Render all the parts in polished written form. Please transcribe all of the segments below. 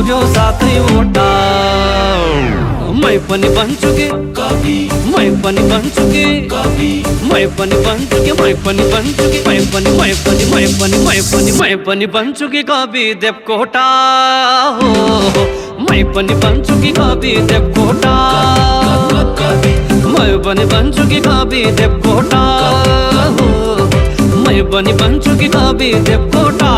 पुर्यो सातैवटा मै पनि भन्छु कि कवि, मै पनि भन्छु कि कवि, मै पनि भन्छु कि मै पनि भन्छु कि मै पनि भन्छु कि कवि देवकोटा हो। मै पनि भन्छु कि कवि देवकोटा, मै पनि भन्छु कि कवि देवकोटा हो। मै पनि भन्छु कि कवि देवकोटा।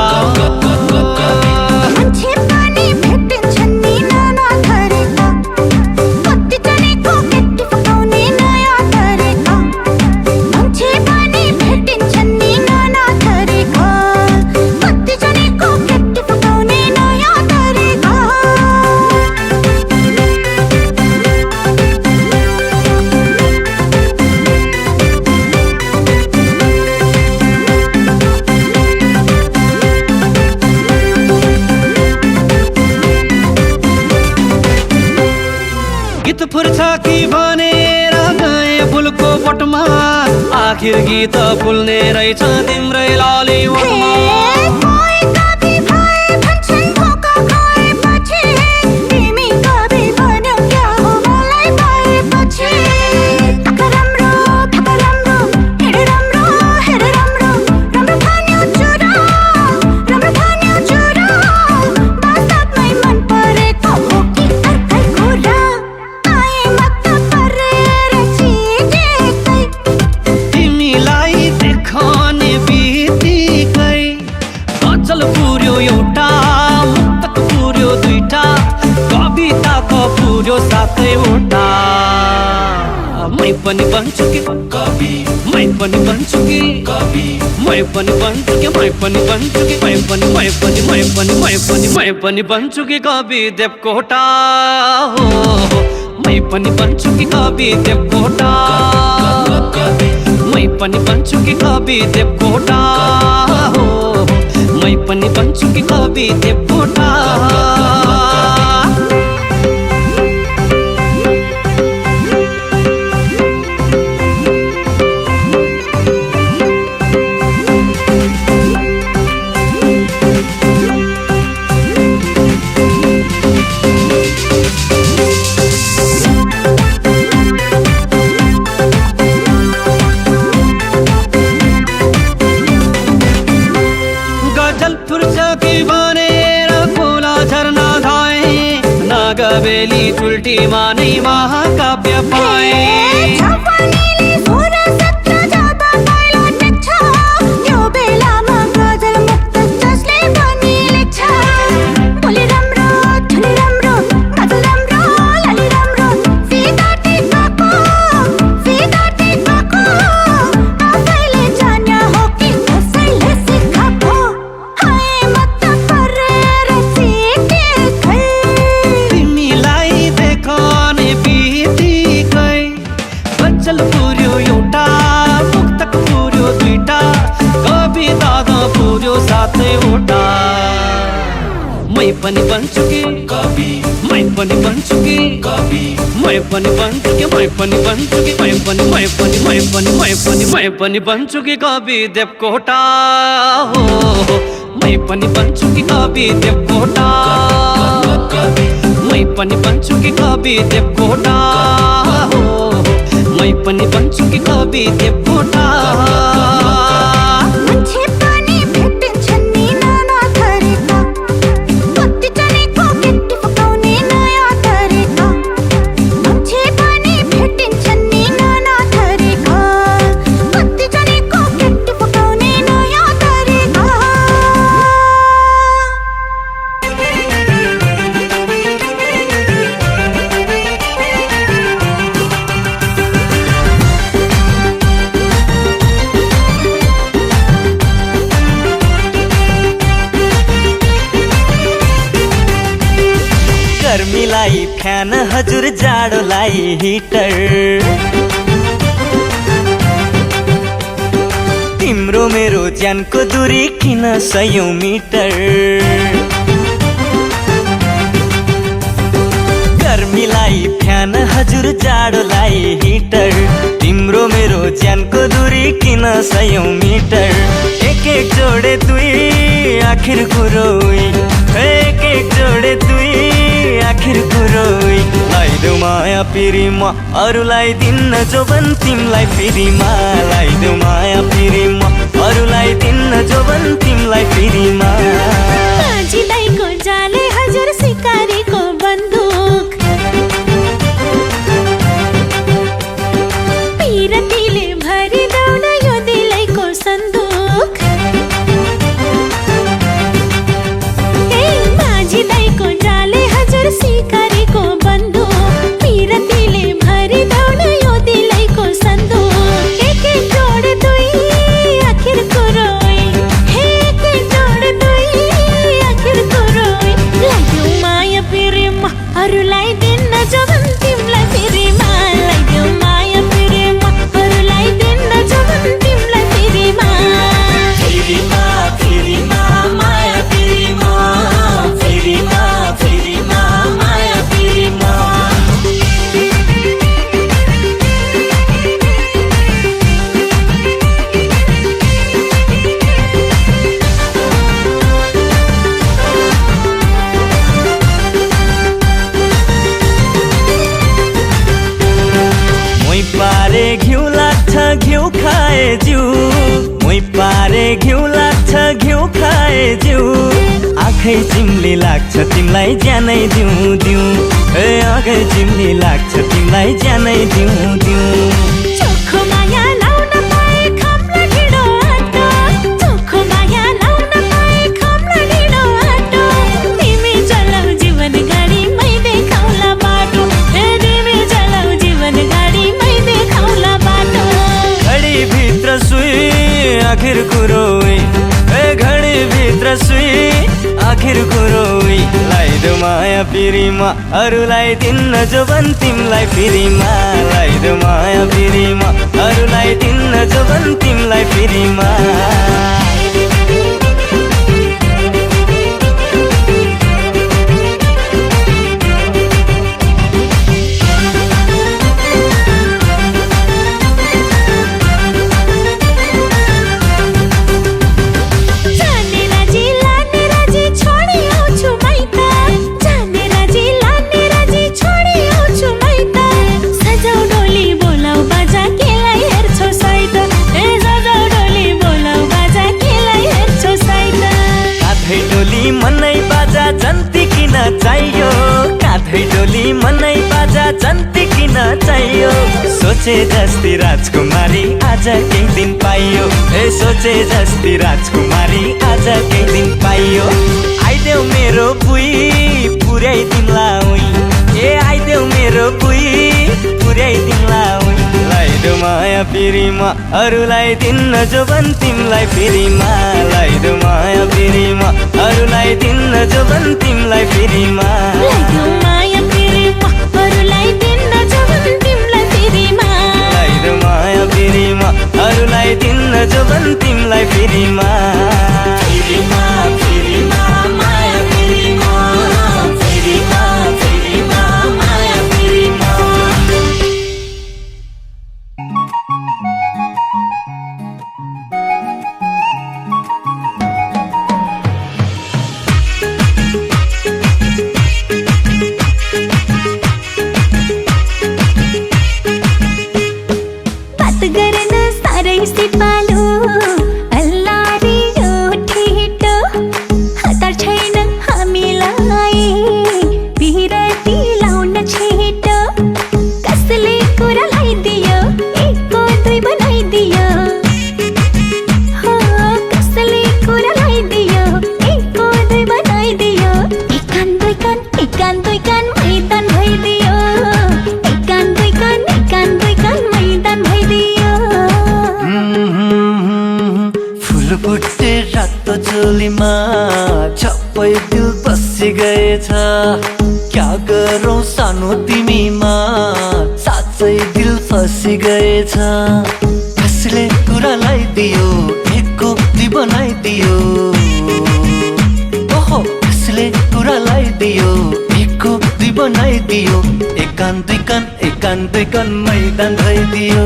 गीत फुर्छ कि भनेर गए फुलको बोटमा, आखिर गीत फुल्ने रहेछ तिम्रै लाली ओठमा। सातैवटा मै पनि भन्छु कि कवि, मै पनि भन्छु कि कवि, मै पनि भन्छु कि मै पनि भन्छु कि मै पनि भन्छु कि कवि देवकोटा हो। मै पनि भन्छु कि कवि देवकोटा, मै पनि भन्छु कि कवि देवकोटा हो। मै पनि भन्छु कि कवि देवकोटा। नागबेली चुल्टीमा नै महाकाव्य पाए। सातैवटा मै पनि भन्छु कि कवि, मै पनि भन्छु कि कवि, मै पनि भन्छु कि मै पनि भन्छु कि मै पनि भन्छु कि कवि देवकोटा हो। मै पनि भन्छु कि कवि देवकोटा, मै पनि भन्छु कि कवि देवकोटा हो। मै पनि भन्छु कि कवि देवकोटा। गर्मीलाई फ्यान हजुर, जाडोलाई हिटर। तिम्रो मेरो ज्यानको दूरी किन 100 मिटर। गर्मीलाई फ्यान हजुर, जाडोलाई हिटर। तिम्रो मेरो ज्यानको दूरी किन 100 मिटर। एक एक जोडे दुई आखिर कुरो एक एक जोडे दुई आखिर कुरो लाइदेऊ माया पिरीमा अरूलाई दिन्न जोबन तिमलाई फेरिमा लाइदेऊ माया पिरीमा अरूलाई दिन्न जोबन तिमलाई फेरिमा माझी दाइको जाले हजुर सिकारीको बन्दुक पिरतीले भरिदाउन यो दिलैको सन्दुक ए माझी दाइको जाले हजुर सिकारीको बन्दुक पिरतीले भरिदाउन यो दिलैको सन्दुक एक एक जोड दुई आखिर कुरोई एक एक जोड दुई आखिर कुरोई लाइदेऊ माया पिरीमा अरूलाई दिन्न जोबन तिमलाई फेरिमा लाइदेऊ माया पिरीमा अरूलाई दिन्न जोबन तिमलाई फेरिमा फेरिमा फेरिमा माया पिरीमा फेरिमा फेरिमा माया पिरीमा मै पारे घिउ लाग्छ घिउ खाए जिउ मै पारे घिउ लाग्छ घिउ खाए जिउ आँखै चिम्ली लाग्छ तिमीलाई ज्यानै दिउँ दिउँ ए आँखै चिम्ली लाग्छ तिमीलाई ज्यानै दिउँ दिउँ चोखो माया लाउन पाए खम्ला ढिँडो आटो चोखो माया लाउन पाए खम्ला ढिँडो आटो तिमी चलाऊ जीवन गाडी मै देखाउला बाटो ए तिमी चलाऊ जीवन गाडी मै देखाउला बाटो घडी भित्र सुई आखिर कुरोई ए घडी भित्र सुई आखिर कुरोई लाइदेऊ माया पिरीमा अरूलाई दिन्न जोबन तिमलाई फेरिमा लाइदेऊ माया पिरीमा अरूलाई दिन्न जोबन तिमलाई फेरिमा जाने राजी लाने राजी छोडी आउँछु माइत जाने राजी लाने राजी छोडी आउँछु माइत सजाउ डोली बोलाउ बाजा केलाई हेर्छौ साइत ए सजाउ डोली बोलाउ बाजा केलाई हेर्छौ साइत काठै डोली मनै बाजा जन्ती किन चाहियो काठै डोली मनै बाजा जन्ती किन चाहियो सोचे जस्ती राजकुमारी आज केही दिन पाइयो ए सोचे जस्ती राजकुमारी आज केही दिन पाइयो आइदेऊ मेरो बुई पुर्याइदिउँला उई ए आइदेऊ मेरो बुई पुर्याइदिउँला उई लाइदेऊ माया पिरीमा अरूलाई दिन्न जोबन तिमलाई फेरिमा लाइदेऊ माया पिरीमा अरूलाई दिन्न जोबन तिमलाई फेरिमा लाइदेऊ माया पिरीमा अरूलाई दिन्न जोबन तिमलाई फेरिमा लाइदेऊ माया पिरीमा अरूलाई दिन्न जोबन तिमलाई फेरिमा फेरिमा फेरिमा माया पिरीमा फेरिमा फेरिमा माया पिरीमा बात गर्न साह्रै सिपालु अल्लारी यो ठिटो हतार छैन हामीलाई बिरती लाउन छिटो कसले कुरा लगाइदियो एकको दुई बनाइदियो हो कसले कुरा लगाइदियो एकको दुई बनाइदियो एक कान दुई कान मैदान भइदियो एक कान दुई कान मैदान भइदियो फुलबुट्टे रातो चोलीमा छप्पै दिल बसी गएछ क्या गरौँ सानो तिमीमा साँच्चै दिल फसी गएछ कसले कुरा लगाइदियो एकको दुई बनाइदियो ओहो कसले कुरा लगाइदियो एकको दुई बनाइदियो एक कान दुई कान मैदान भइदियो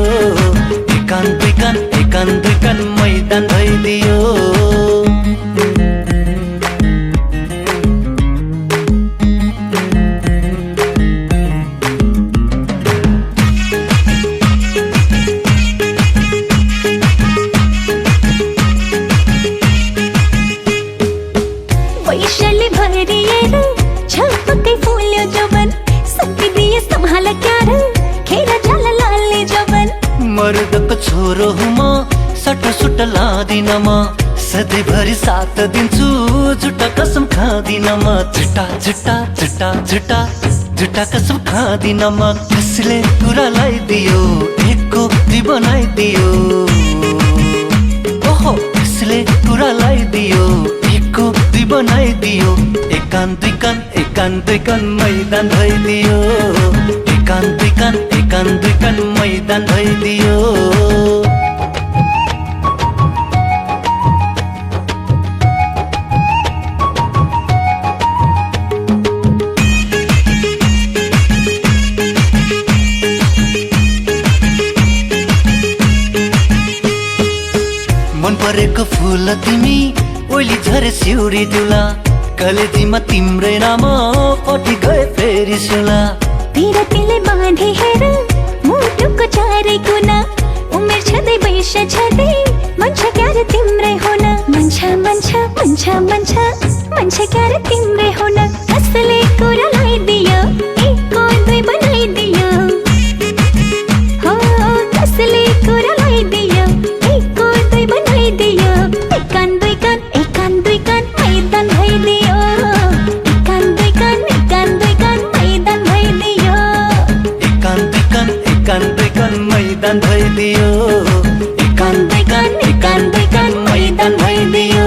एक कान दुई कान मैदान भइदियो पैशाले भरिएर छपक्कै फुल्यो जवन सकिदिए सम्हाल क्यार खेर जाला लाले जवन मर्दको छोरो हुँ म सटसुट लादिन म सधैँभरि साथ दिन्छु झुटा कसम खादिन म झुटा झुटा झुटा झुटा झुटा कसम खादिन म कसले कुरा लगाइदियो एकको दुई बनाइदियो ओहो कसले कुरा लगाइदियो एकको दुई बनाइदियो एक कान दुई कान मैदान भइदियो एक कान दुई कान मैदान भइदियो मन परेको फुल तिमी ओली झरे सिउरी दिउला कलेजीमा तिम्रै नाम पटी गए फेरि सुला तिले बाँधे हेर मुटुको चारै कुना उमेर छँदै वैश छँदै मन्छ क्यार तिम्रै हुन मन्छ क्यार तिम्रै हुन कसले कुरा लगाइदियो एकको दुई बनाइदियो हो कसले कुरा लगाइदियो एकको दुई बनाइदियो एक कान दुई कान मैदान भइदियो एक कान दुई कान मैदान भइदियो एक कान दुई कान मैदान भइदियो एक कान दुई कान मैदान भइदियो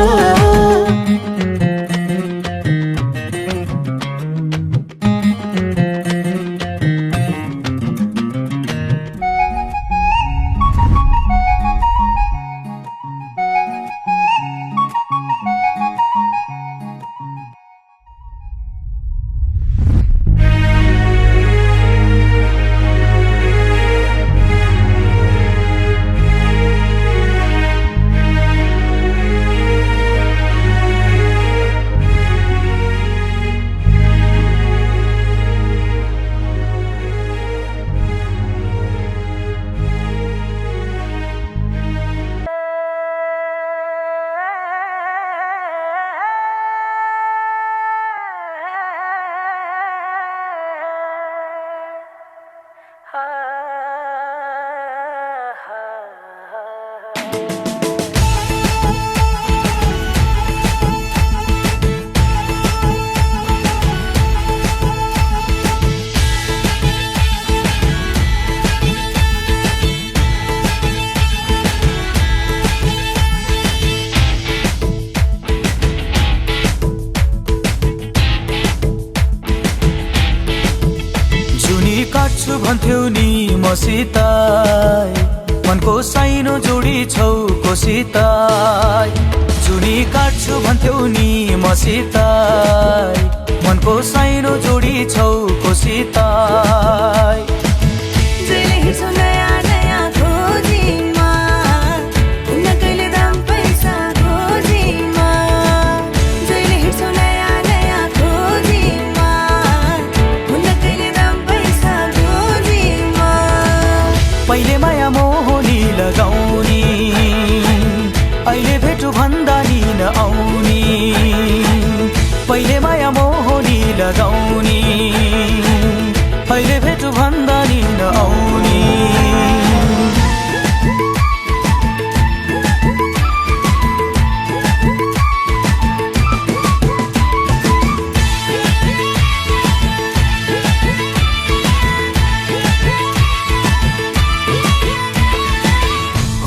काट्छु भन्थ्यौ नि मसित मनको साइनो जोडी छौ कोसित जुनी काट्छु भन्थ्यौ नि मसित मनको साइनो जोडी छौ कोसित पहिले माया मोहनी लगाउने अहिले भेटु भन्दा नि नआउने पहिले माया मोहनी लगाउने अहिले भेटु भन्दा नि नआउने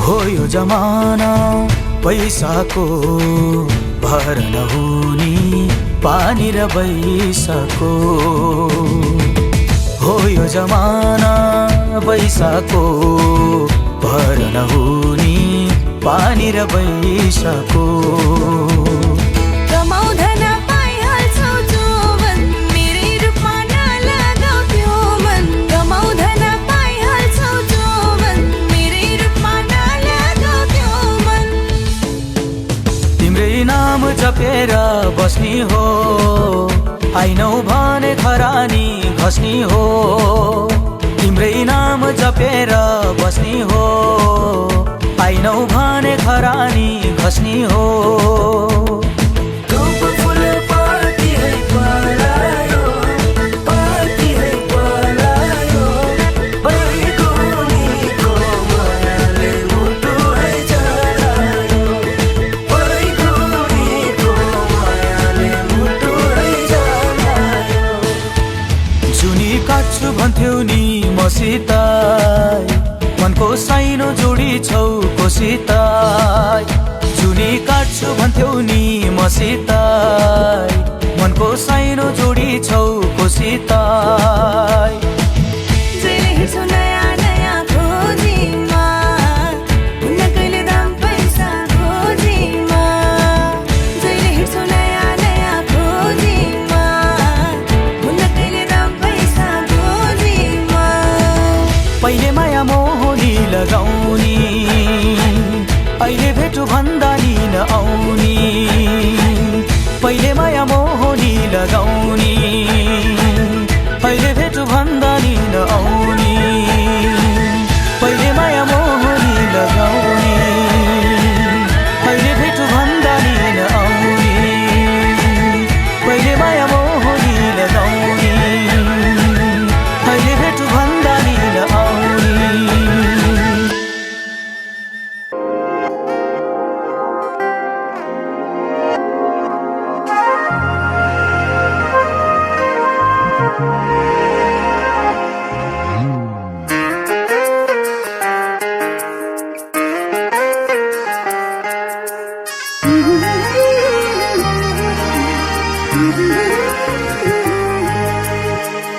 हो यो जमाना पैसाको भर नहुने पानी र बैसाको हो यो जमाना पैसाको भर नहुने पानी र बैसाको नाम जपेर बस्नी हो आइनौ भने खरानी घस्नी हो तिम्रै नाम जपेर बस्नी हो आइनौ भने खरानी घस्नी हो मसित मनको साइनो जोडी छौ कोसित जुनी काट्छु भन्थ्यौ नि मसित मनको साइनो जोडी छौ कोसित पहिले माया मोहनी लगाउने अहिले भेटु भन्दा नि नआउने पहिले माया मोहनी लगाउने अहिले भेटु भन्दा नि नआउने पहिले माया मोहनी लगाउने अहिले भेटु भन्दा नि नआउने पहिले माया मोहनी लगाउने अहिले भेटु भन्दा नि नआउने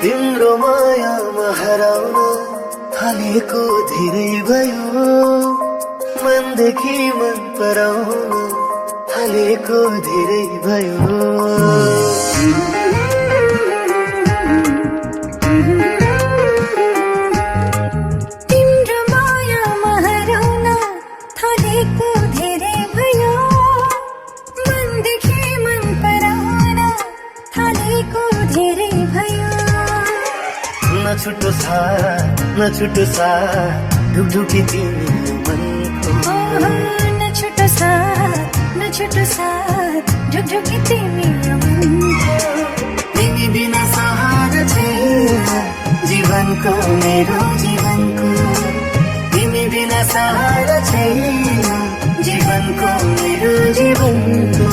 तिम्रो मायामा हराउन थालेको धेरै भयो मनदेखि मन पराउन थालेको धेरै भयो तिम्रो मायामा हराउन थालेको धेरै भयो मनदेखि मन पराउन थालेको धेरै भयो नछुटो सा ढुकढुकी तिमी मनको नछुटो साथ ढुकढुकी तिमी मनको तिमी बिना सहारा छैन जीवनको मेरो जीवनको तिमी बिना सहारा छैन जीवनको मेरो जीवनको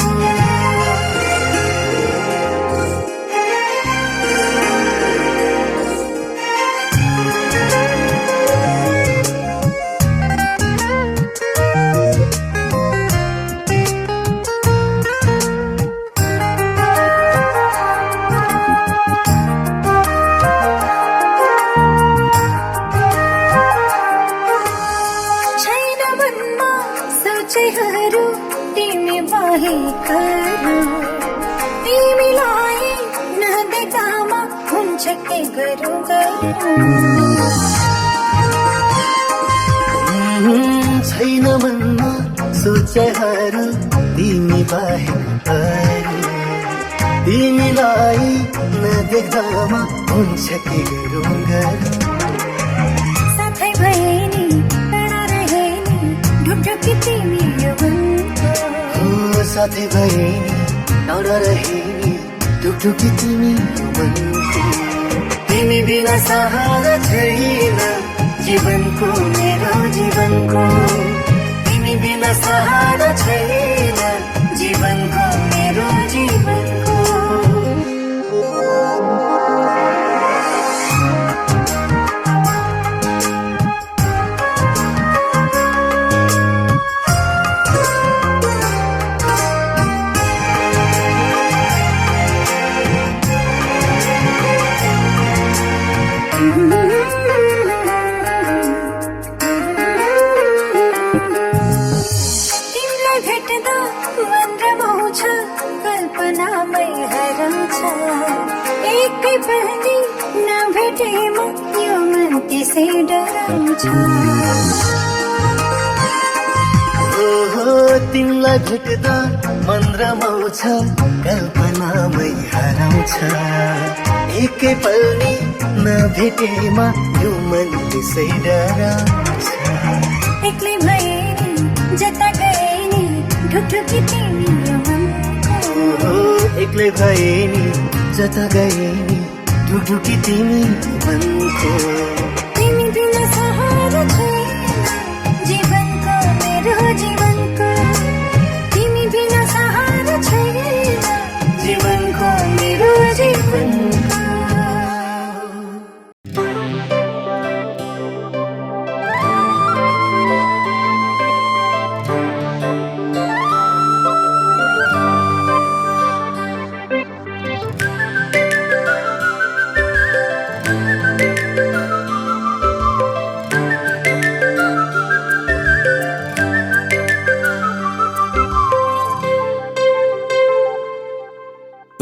सोचेहरू तिमी बाहेक तिमीलाई नदेखामा हुन्छ के गरौँ छैन मनमा सोचेहरू तिमी बाहेक तिमीलाई नदेख्दामा हुन्छ के गरौँ साथै भए नि टाढा रहे नि ढुकढुकी तिमी मनको साथै भए नि टाढा रहे नि ढुकढुकी तिमी मनको तिमी बिना सहारा छैन जीवनको मेरो जीवनको तिमी बिना सहारा छैन जीवनको मेरो जीवनको तिमीलाई भेट्दा मन रमाउँछ कल्पनामै हराउँछ एकै पनि नभेटेमा यो मन त्यसै डराउँछ तिमीलाई भेट्दा मन रमाउँछ कल्पनामै हराउँछ एकै पनि नभेटेमा यो मन त्यसै डराउँछ एक्लै भए नि जता गए नि ढुकढुकी तिमी मनको एक्लै भए नि जता गए नि ढुकढुकी तिमी मनको तिमी बिना सहारा छैन जीवनको मेरो जीवनको तिमी बिना सहारा छैन जीवनको मेरो जीवनको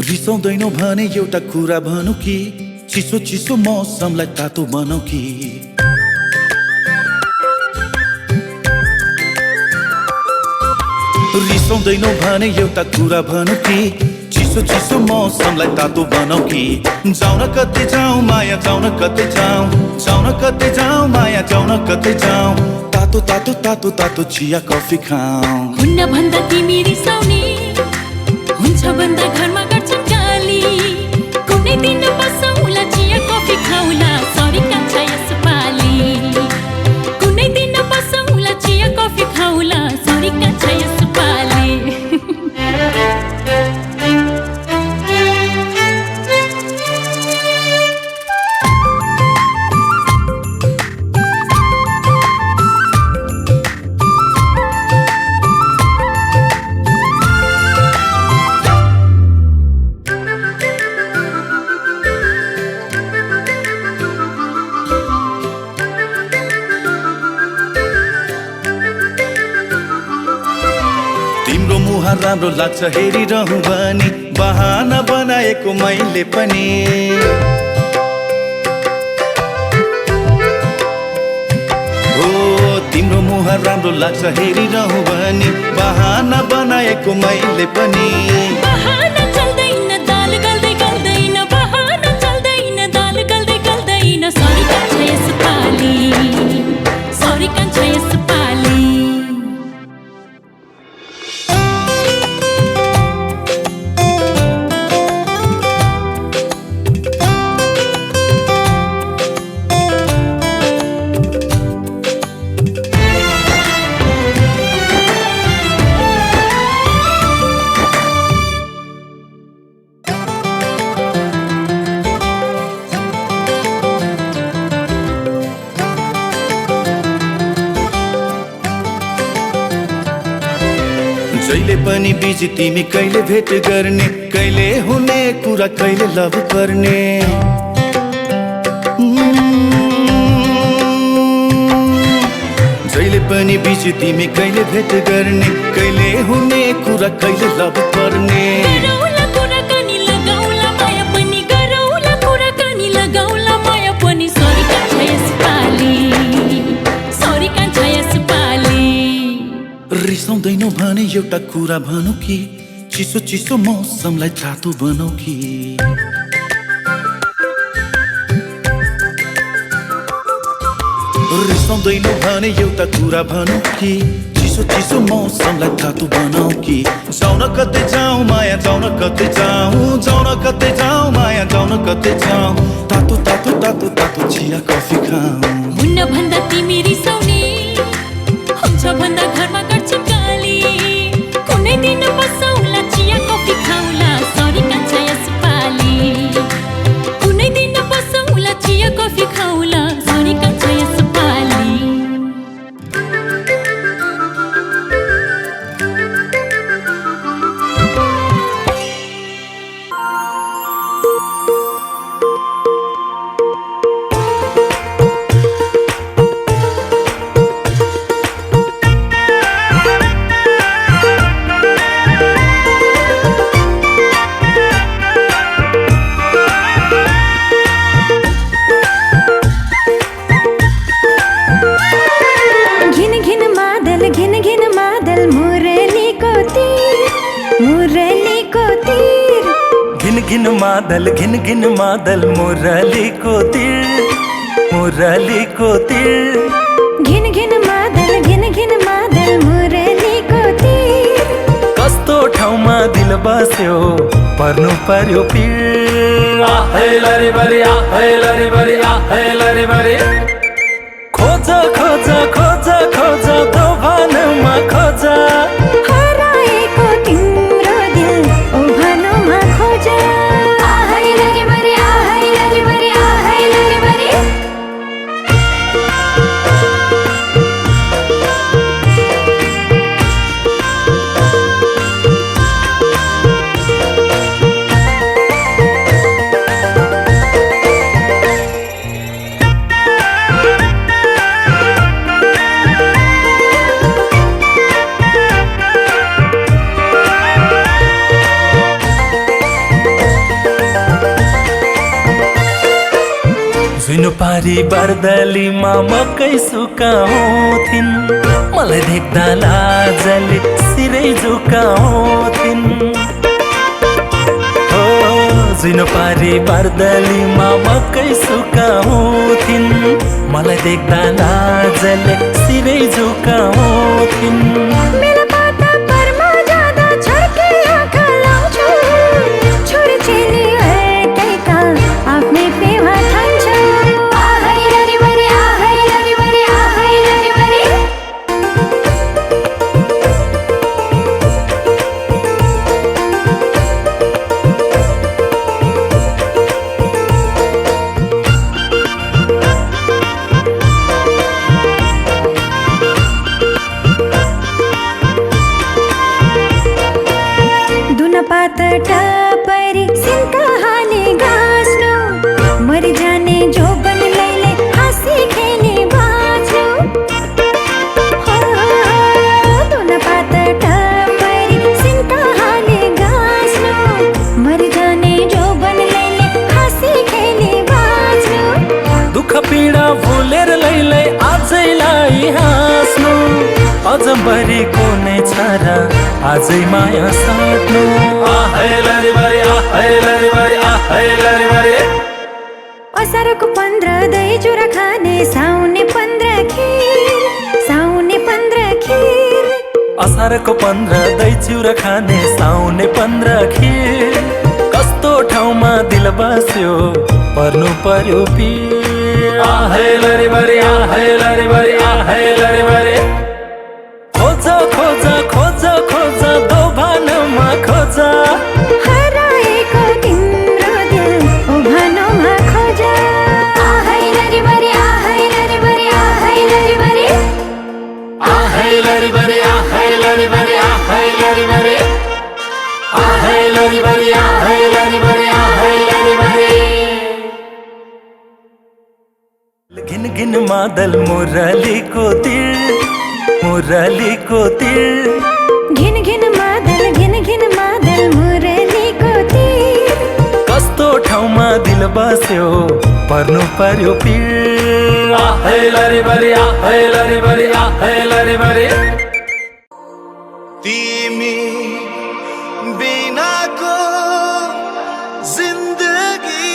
रिसाउँदैनौ भने एउटा कुरा भनौ कि चिसो चिसो मौसमलाई तातो बनाऊ कि रिसाउँदैनौ भने एउटा कुरा भनौ कि चिसो चिसो मौसमलाई तातो बनाऊ कि जाउँ न कतै जाउँ माया जाउँ न कतै जाउँ जाउँ न कतै जाउँ माया जाउँ न कतै जाउँ तातो तातो तातो तातो चिया कफी खाऊ हुन्न भन्दा तिमी रिसाउने हुन्छ भन्दा घरमा गर्छन् गाली कुनै दिन बसौँला चिया कफी खाउला सरी कान्छ यसपाली कुनै दिन बसौँला चिया कफी खाउला सरी कान्छ यसपाली तिम्रो मुहार राम्रो लाग्छ हेरिरहँ भने बहाना बनाएको मैले पनि हो तिम्रो मुहार राम्रो लाग्छ हेरिरहँ भने बहाना बनाएको मैले पनि बहाना चल्दैन दाल गल्दै गल्दैन बहाना चल्दैन दाल गल्दै गल्दैन सरी कान्छ यसपाली सरी कान्छ यसपाली जहिले पनि बिजी तिमी कहिले भेट गर्ने कहिले हुने कुरा कहिले लभ गर्ने जहिले पनि बिजी तिमी कहिले भेट गर्ने कहिले हुने कुरा कहिले लभ गर्ने गरौला कुराकानी लगाउला माया पनि गरौला कुराकानी लगाउला माया पनि सरी कान्छ यसपाली सरी कान्छ यसपाली रिसाउँदैनौ भने एउटा कुरा भनौ कि चिसो चिसो मौसमलाई तातो बनाऊ कि रिसाउँदैनौ भने एउटा कुरा भनौ कि चिसो चिसो मौसमलाई तातो बनाऊ कि जाउँ न कतै जाउँ माया जाउँ न कतै जाउँ जाउँ न कतै जाउँ माया जाउँ न कतै जाउँ तातो तातो तातो तातो चिया कफी खाऊ हुन्न भन्दा तिमी रिसाउने हुन्छ भन्दा घरमा गर्छन् गाली कुनै दिन बसौँला चिया कफी खाउला सरी कान्छ यसपाली कुनै दिन बसौँला चिया कफी खाउला सरी कान्छ यसपाली घिन घिन मादल मुरलीको तिर घिन घिन मादल मुरलीको तिर कस्तो ठाउँमा दिल बस्यो पर्नु पर्यो पिर आहै लरी बरी आहै लरी बरी आहै लरी बरी खोज खोज खोज खोज दोभानमा खोज हराएको तिम्रो दिल उभानमा खोज आहै लरी बरी आहै लरी बरी आहै लरी बरी सुनु पारी बर्दलीमा मकै सुकाउँथिन् मलाई देख्दा लाजले सिरै झुकाउँथिन् हो सुनु पारी बर्दलीमा मकै सुकाउँथिन् मलाई देख्दा लाजले सिरै झुकाउँथिन् मेरा पाता परमा जाँदा छड्के आँखा लाउँछु छोरी चेली हरेकैका आफ्नै पेवा ठान्छ आहै लरिबरी आहै लरिबरी आहै लरिबरी दुनपात टपरी सिन्का हाले गाँच्नु मरि जाने जोबन लैले हाँसी खेली बाँच्नु दुनपात टपरी सिन्का हाले गाँच्नु मरि जाने जोबन लैले हाँसी खेली बाँच्नु दुःख पीडा भुलेर लैलै आजैलाई हाँस्नु अजम्बरीको नै छारा आजै माया साट्नु आहै लरिबरी आहै लरिबरी आहै लरिबरी असारको 15 दही चुरा खाने साउने 15 खीर साउने 15 खीर असारको 15 दही चिउरा खाने साउने 15 खीर कस्तो ठाउँमा दिल बस्यो पर्नु पर्यो पीर आहै लरिबरी आहै लरिबरी आहै लरिबरी खोज खोज खोज खोज दोभानमा खोज हराएको तिम्रो दिल ओभानोमा खोज आहै लरिबरी आहै लरिबरी आहै लरिबरी आहै लरिबरी आहै लरिबरी आहै लरिबरी आहै लरिबरी आहै लरिबरी आहै लरिबरी घिन घिन मादल मुरलीको तिर मुरलीको तिर घिन घिन मादल मुरलीको तीर कस्तो ठाउँमा दिल बस्यो पर्नु पर्यो पीर आहै लरिबरी आहै लरिबरी आहै लरिबरी तिमी बिनाको जिन्दगी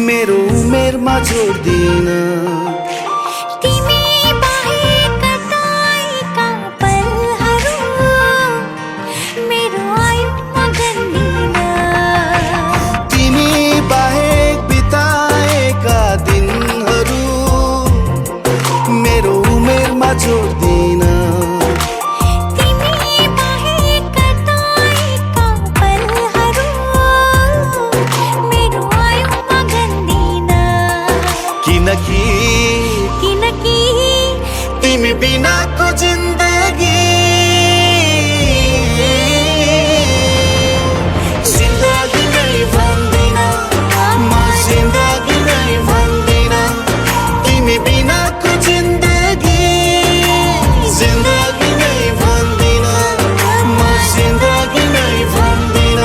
मेरो उमेरमा जोड्दिन तिमी बाहेक कताएका पलहरू मेरो आयुमा गन्दिन तिमी बाहेक बिताएका दिनहरू मेरो उमेरमा जोड्दिन तिमी बाहेक कताएका पलहरू मेरो आयुमा गन्दिन किनकि तिमी बिनाको जिन्दगी जिन्दगी नै भन्दिन म जिन्दगी नै भन्दिन तिमी बिनाको जिन्दगी जिन्दगी नै भन्दिन म जिन्दगी नै भन्दिन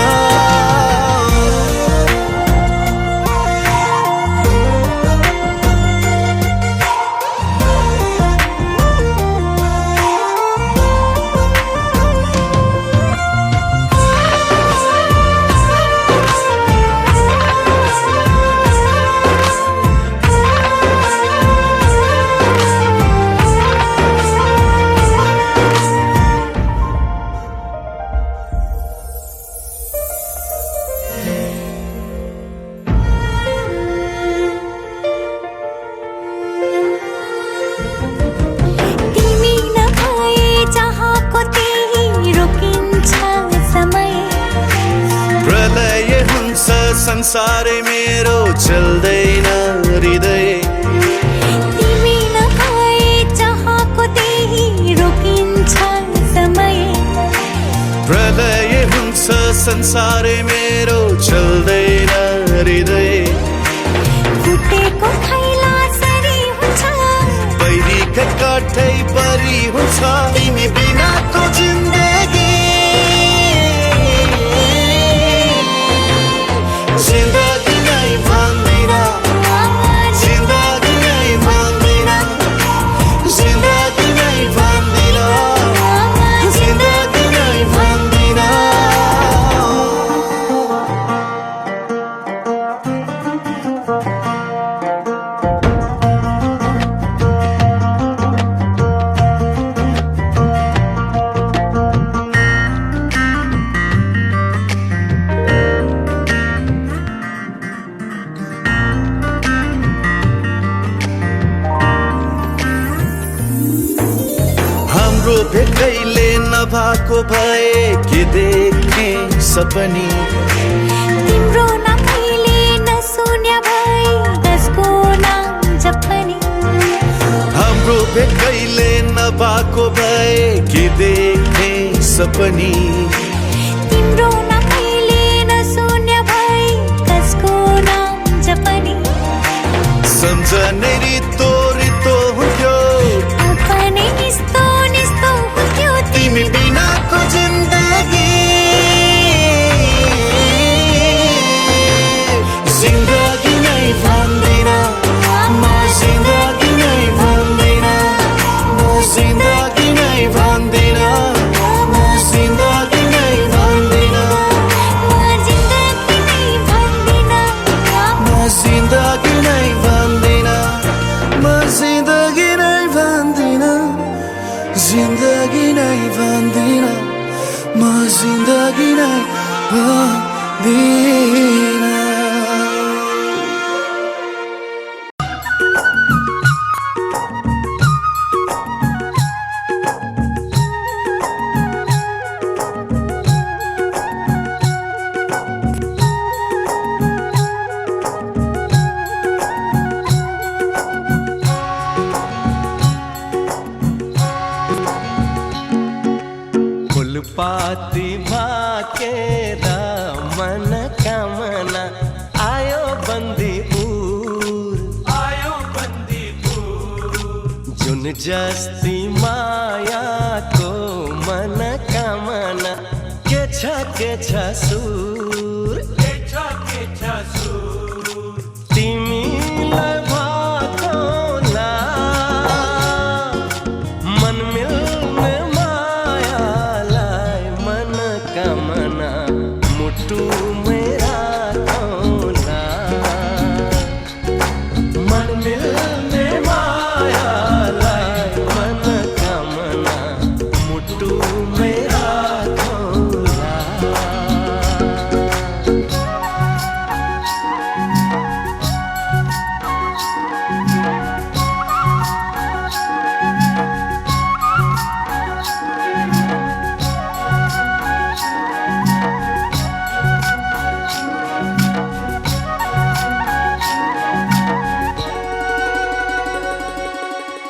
संसारै मेरो चल्दैन हृदय तिमी नभए चाहको त्यही रोकिन्छ समय प्रलय हुन्छ संसारै मेरो चल्दैन हृदय फुटेको खैला सरी हुन्छ बैरीका काठै परी हुन्छ तिमी बिनाको जिन्दगी जिन्दगी नै भन्दिन जिन्दगी नै भन्दिन जिन्दगी नै भन्दिन जिन्दगी नै भन्दिन हाम्रो भेटैले नभएको भए के देख्ने सपनी तिम्रो नभइले नसुन्या भई कसको नाम जपनी हाम्रो भेटैले नभएको भए के देख्ने सपनी तिम्रो नभइले नसुन्या भई कसको नाम जपनी सम्झने रितो रितो हुन्थ्यो अपनै निस्तो निस्तो हुन्थ्यो तिमी बिनाको जिन्दगी जिन्दगी नै भन्दिन म जिन्दगी नै भन्दिन म जिन्दगी नै भन्दिन म जिन्दगी नै भन्दिन म जिन्दगी नै भन्दिन म जिन्दगी नै भन्दिन जिन्दगी नै भन्दिन म जिन्दगी नै भन्दिन फुलपाती भाकेर मन कामना आयो बन्दीपुर जुन जस्ती मायाको मन कामना के छ सुर